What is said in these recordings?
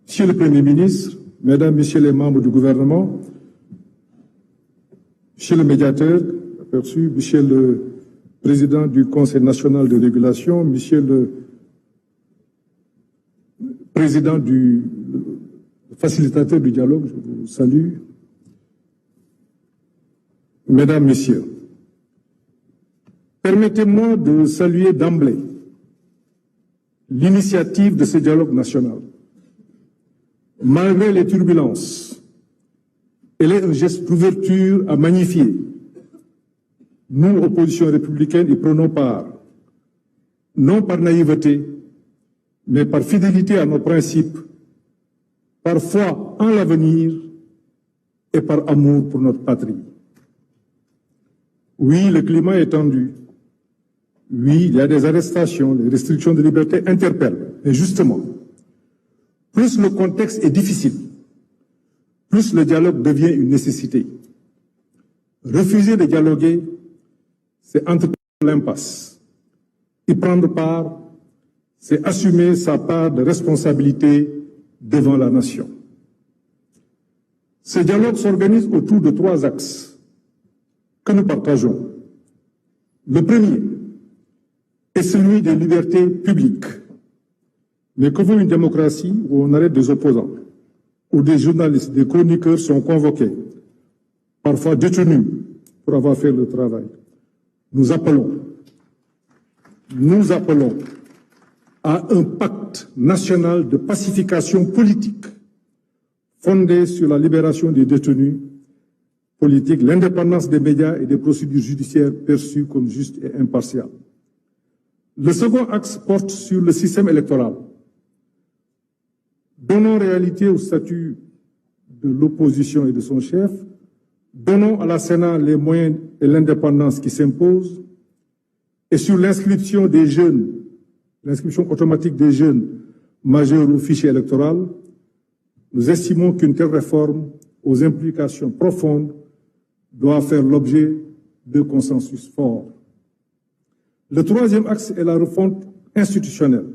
Monsieur le Premier ministre, Mesdames, Messieurs les membres du gouvernement, Monsieur le médiateur, aperçu, Monsieur le Président du Conseil national de régulation, Monsieur le Président le facilitateur du dialogue, je vous salue. Mesdames, Messieurs, permettez-moi de saluer d'emblée l'initiative de ce dialogue national. Malgré les turbulences, elle est un geste d'ouverture à magnifier. Nous, opposition républicaine, y prenons part, non par naïveté, mais par fidélité à nos principes, par foi en l'avenir et par amour pour notre patrie. Oui, le climat est tendu. Oui, il y a des arrestations, les restrictions de liberté interpellent. Mais justement, plus le contexte est difficile, plus le dialogue devient une nécessité. Refuser de dialoguer, c'est entretenir l'impasse. Y prendre part, c'est assumer sa part de responsabilité devant la nation. Ce dialogue s'organise autour de 3 axes que nous partageons. Le premier est celui des libertés publiques. Mais que veut une démocratie où on arrête des opposants, où des journalistes, des chroniqueurs sont convoqués, parfois détenus pour avoir fait le travail? Nous appelons à un pacte national de pacification politique fondé sur la libération des détenus politiques, l'indépendance des médias et des procédures judiciaires perçues comme justes et impartiales. Le second axe porte sur le système électoral. Donnons réalité au statut de l'opposition et de son chef. Donnons à la Sénat les moyens et l'indépendance qui s'imposent. Et sur l'inscription des jeunes, l'inscription automatique des jeunes majeurs au fichier électoral, nous estimons qu'une telle réforme aux implications profondes doit faire l'objet de consensus forts. Le troisième axe est la refonte institutionnelle.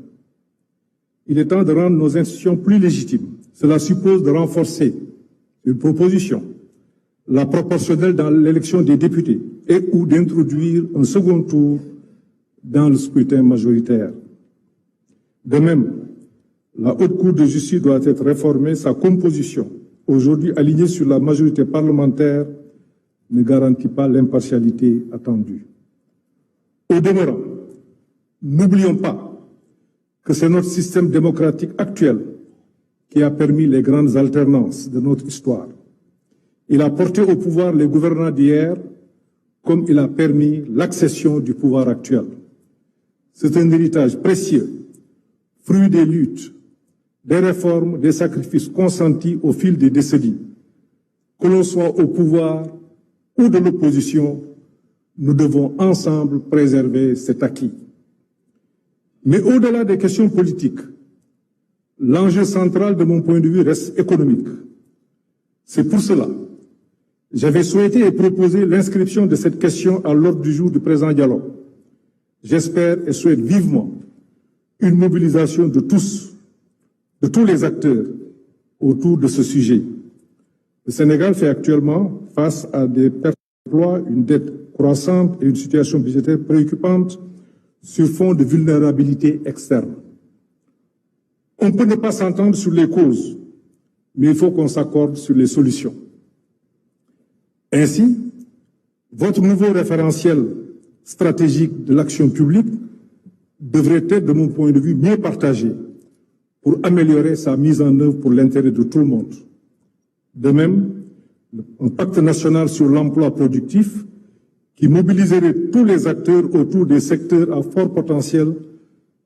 Il est temps de rendre nos institutions plus légitimes. Cela suppose de renforcer une proposition, la proportionnelle dans l'élection des députés et ou d'introduire un second tour dans le scrutin majoritaire. De même, la Haute Cour de justice doit être réformée. Sa composition, aujourd'hui alignée sur la majorité parlementaire, ne garantit pas l'impartialité attendue. Au demeurant, n'oublions pas que c'est notre système démocratique actuel qui a permis les grandes alternances de notre histoire. Il a porté au pouvoir les gouvernants d'hier comme il a permis l'accession du pouvoir actuel. C'est un héritage précieux, fruit des luttes, des réformes, des sacrifices consentis au fil des décennies. Que l'on soit au pouvoir ou de l'opposition, nous devons ensemble préserver cet acquis. Mais au-delà des questions politiques, l'enjeu central de mon point de vue reste économique. C'est pour cela que j'avais souhaité et proposé l'inscription de cette question à l'ordre du jour du présent dialogue. J'espère et souhaite vivement une mobilisation de tous les acteurs autour de ce sujet. Le Sénégal fait actuellement face à des pertes d'emploi, une dette croissante et une situation budgétaire préoccupante sur fond de vulnérabilité externe. On peut ne pas s'entendre sur les causes, mais il faut qu'on s'accorde sur les solutions. Ainsi, votre nouveau référentiel stratégique de l'action publique devrait être, de mon point de vue, mieux partagé pour améliorer sa mise en œuvre pour l'intérêt de tout le monde. De même, un pacte national sur l'emploi productif qui mobiliserait tous les acteurs autour des secteurs à fort potentiel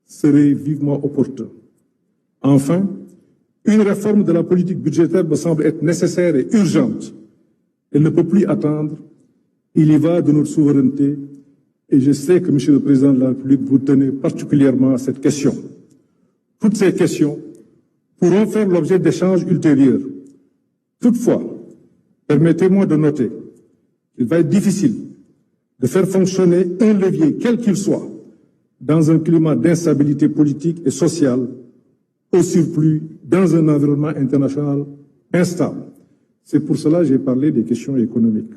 serait vivement opportun. Enfin, une réforme de la politique budgétaire me semble être nécessaire et urgente. Elle ne peut plus attendre. Il y va de notre souveraineté et je sais que, Monsieur le Président de la République, vous tenez particulièrement à cette question. Toutes ces questions pourront faire l'objet d'échanges ultérieurs. Toutefois, permettez-moi de noter qu'il va être difficile de faire fonctionner un levier, quel qu'il soit, dans un climat d'instabilité politique et sociale au surplus dans un environnement international instable. C'est pour cela que j'ai parlé des questions économiques.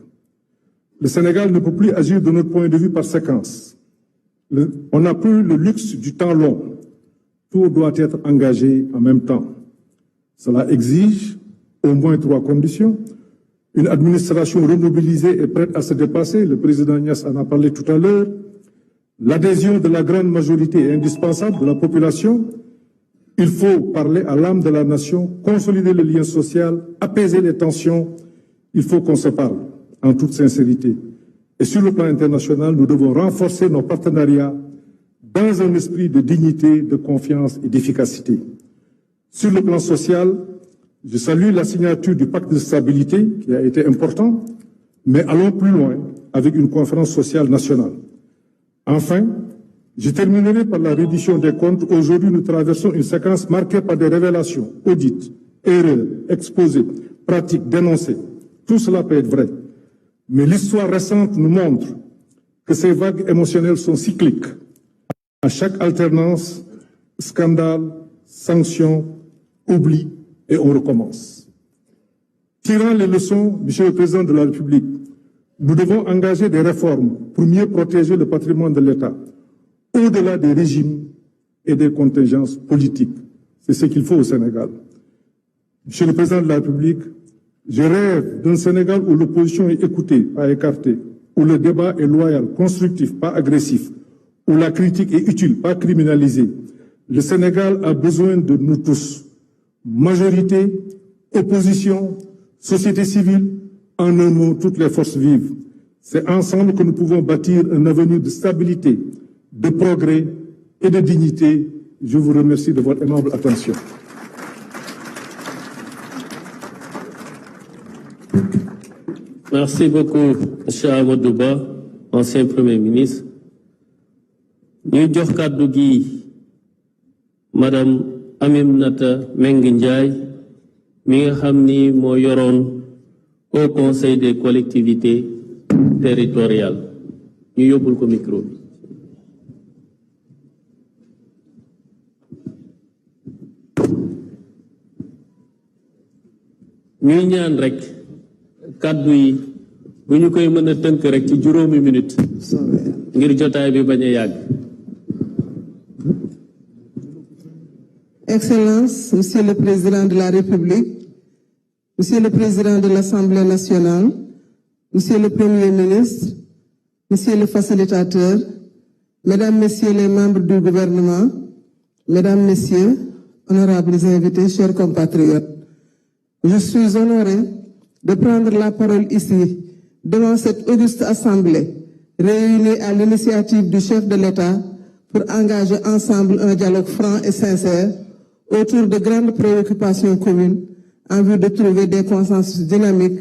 Le Sénégal ne peut plus agir de notre point de vue par séquence. On n'a plus le luxe du temps long. Tout doit être engagé en même temps. Cela exige au moins 3 conditions. Une administration remobilisée et prête à se dépasser, le président Niasse en a parlé tout à l'heure. L'adhésion de la grande majorité est indispensable de la population. Il faut parler à l'âme de la nation, consolider le lien social, apaiser les tensions. Il faut qu'on se parle en toute sincérité. Et sur le plan international, nous devons renforcer nos partenariats dans un esprit de dignité, de confiance et d'efficacité. Sur le plan social, je salue la signature du pacte de stabilité qui a été important, mais allons plus loin avec une conférence sociale nationale. Enfin, je terminerai par la reddition des comptes. Aujourd'hui, nous traversons une séquence marquée par des révélations, audits, erreurs, exposés, pratiques, dénoncées. Tout cela peut être vrai. Mais l'histoire récente nous montre que ces vagues émotionnelles sont cycliques. À chaque alternance, scandale, sanction, oubli, et on recommence. Tirant les leçons, Monsieur le Président de la République, nous devons engager des réformes pour mieux protéger le patrimoine de l'État, au-delà des régimes et des contingences politiques. C'est ce qu'il faut au Sénégal. Monsieur le Président de la République, je rêve d'un Sénégal où l'opposition est écoutée, pas écartée, où le débat est loyal, constructif, pas agressif, où la critique est utile, pas criminalisée. Le Sénégal a besoin de nous tous. Majorité, opposition, société civile, en un mot, toutes les forces vives. C'est ensemble que nous pouvons bâtir un avenir de stabilité, de progrès et de dignité. Je vous remercie de votre aimable attention. Merci beaucoup, M. Amadou Ba, ancien Premier ministre. Ñu jox kàddu gi Madame Aminata Mbengue Ndiaye mi nga xam ni moo yoroon au Conseil des collectivités territoriales. Ñu yóbbul ko micro bi. ñuy ñaan rek kàddu yi bu ñu koy mën a tënk rek ci juróomi minute ngir jotaay bi bañ a yàgg. Excellence, Monsieur le Président de la République, Monsieur le Président de l'Assemblée nationale, Monsieur le Premier ministre, Monsieur le facilitateur, Mesdames, Messieurs les membres du gouvernement, Mesdames, Messieurs, honorables invités, chers compatriotes, je suis honoré de prendre la parole ici, devant cette auguste assemblée, réunie à l'initiative du chef de l'État pour engager ensemble un dialogue franc et sincère autour de grandes préoccupations communes en vue de trouver des consensus dynamiques